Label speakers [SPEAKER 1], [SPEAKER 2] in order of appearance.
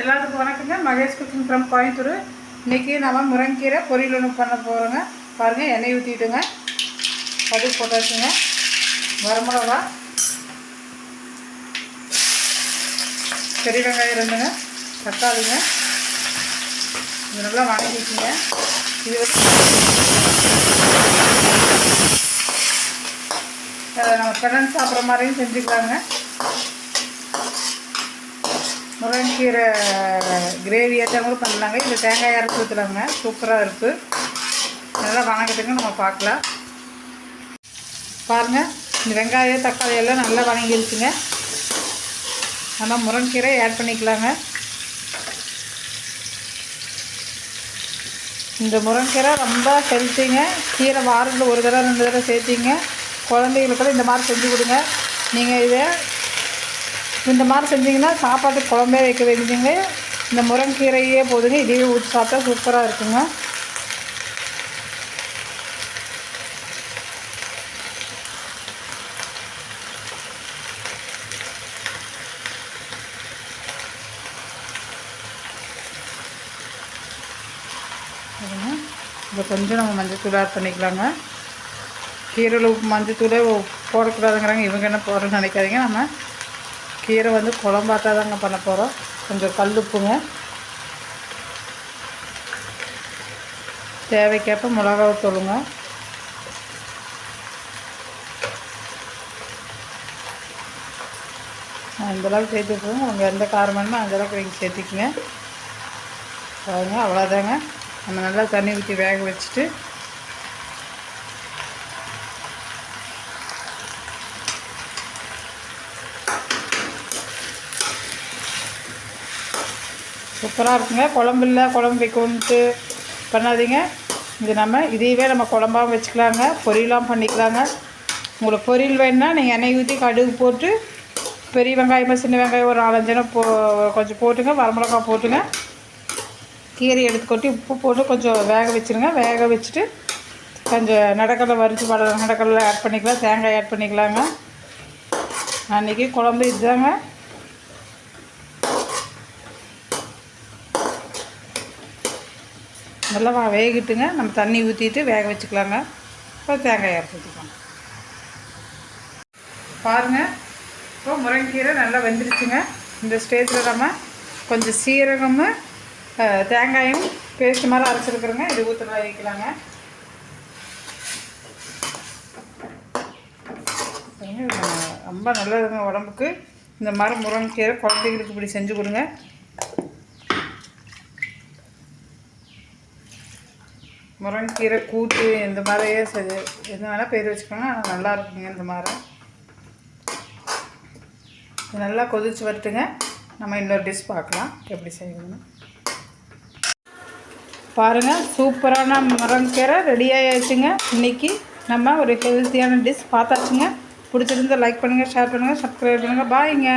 [SPEAKER 1] எல்லாத்துக்கும் வணக்கங்க. Mahesh cooking from Coimbatore. இன்றைக்கி நம்ம முருங்கீரை பொரியல் ஒன்று பண்ண போகிறோங்க. பாருங்கள், எண்ணெய் ஊற்றிட்டுங்க, கடுகு போட்டாச்சுங்க, வரமிளகா, பெரிய வெங்காயம் ரெண்டுங்க, தக்காளிங்க, இது நல்லா வணங்கிக்குங்க. இது நம்ம கிழங்கு சாப்பிட்ற மாதிரியும் செஞ்சுக்கலாங்க. முருங்கீரை கிரேவி ஏற்ற கூட பண்ணலாங்க. இந்த தேங்காய் அரைச்சி ஊற்றலாங்க, சூப்பராக இருக்குது. நல்லா வணங்கிட்டுங்க, நம்ம பார்க்கலாம். பாருங்கள், இந்த வெங்காயம் தக்காளி எல்லாம் நல்லா வணங்கிருச்சுங்க. நம்ம முருங்கீரை ஆட் பண்ணிக்கலாங்க. இந்த முருங்கீரை ரொம்ப ஹெல்த்திங்க. கீரை வாரத்தில் ஒரு தடவை 2 தடவை சேர்த்திங்க. குழந்தைகளுக்கெல்லாம் இந்த மாதிரி செஞ்சு கொடுங்க. நீங்கள் இதை இந்த மாதிரி செஞ்சிங்கன்னா சாப்பாட்டுக்கு குழம்பே வைக்க வேண்டியதுங்க. இந்த முருங்கீரையே போதுங்க, இதையே ஊற்றி சாப்பிட்டா சூப்பராக இருக்குங்க. இப்போ கொஞ்சம் நம்ம மஞ்சத்தூள் ஆட் பண்ணிக்கலாங்க. கீரையில் உப்பு மஞ்சத்தூளே போடக்கூடாதுங்கிறாங்க. இவங்க என்ன போடுறேன்னு நினைக்காதீங்க. நம்ம கீரை வந்து குழம்பாட்டா தாங்க பண்ண போகிறோம். கொஞ்சம் கல்லுப்புங்க, தேவைக்கேற்ப மிளகாவை தூளுங்க, அந்தளவுக்கு சேர்த்துக்கோங்க. அவங்க எந்த காரம் வேணுமோ அந்தளவுக்கு நீங்கள் சேர்த்திக்குங்க. பாருங்க, அவ்வளோதாங்க. நம்ம நல்லா தண்ணி ஊற்றி வேக வச்சுட்டு சூப்பராக இருக்குங்க. குழம்பு இல்லை, குழம்பு வைக்கணுன்ட்டு பண்ணாதீங்க. இது இதையவே நம்ம குழம்பாகவும் வச்சுக்கலாங்க, பொரியலாம் பண்ணிக்கலாங்க. உங்களுக்கு பொரியல் வேணுன்னா நீங்கள் எண்ணெய் ஊற்றி கடுகு போட்டு பெரிய வெங்காயமாக சின்ன வெங்காயம் ஒரு 4-5 கொஞ்சம் போட்டுங்க, வரமிளகா போட்டுங்க, கீரை எடுத்து கொட்டி உப்பு போட்டு கொஞ்சம் வேக வச்சுருங்க. வேக வச்சுட்டு கொஞ்சம் நடக்கடலை வறுத்து நடக்கடலை ஆட் பண்ணிக்கலாம், தேங்காய் ஆட் பண்ணிக்கலாங்க. அன்றைக்கி குழம்பு இதுதாங்க. நல்லா வேகிட்டுங்க, நம்ம தண்ணி ஊற்றிட்டு வேக வச்சுக்கலாங்க. இப்போ தேங்காய் அரைச்சி ஊற்றிக்கலாம். பாருங்கள், இப்போ முருங்கீரை நல்லா வெந்துருச்சுங்க. இந்த ஸ்டேஜில் நம்ம கொஞ்சம் சீரகமும் தேங்காயும் பேஸ்ட் மாதிரி அரைச்சிருக்குறோங்க. இது ஊற்ற வைக்கலாங்க. ரொம்ப நல்லதுங்க உடம்புக்கு. இந்த மாதிரி முருங்கீரை குழந்தைகளுக்கு இப்படி செஞ்சு கொடுங்க. முருங்கீரை கூட்டு இந்த மாதிரியே எது வேணால் பேர் வச்சுக்கோங்க. ஆனால் நல்லா இருக்குங்க. இந்த மாதிரி நல்லா கொதிச்சு வரட்டுங்க. நம்ம இன்னொரு டிஷ் பார்க்கலாம் எப்படி செய்யணும்னு. பாருங்கள், சூப்பரான முருங்கீரை ரெடி ஆகிடுச்சுங்க. இன்றைக்கி நம்ம ஒரு ஹெல்த்தியான டிஷ் பார்த்தாச்சுங்க. பிடிச்சிருந்தா லைக் பண்ணுங்கள், ஷேர் பண்ணுங்கள், சப்ஸ்கிரைப் பண்ணுங்கள். பாய்ங்க.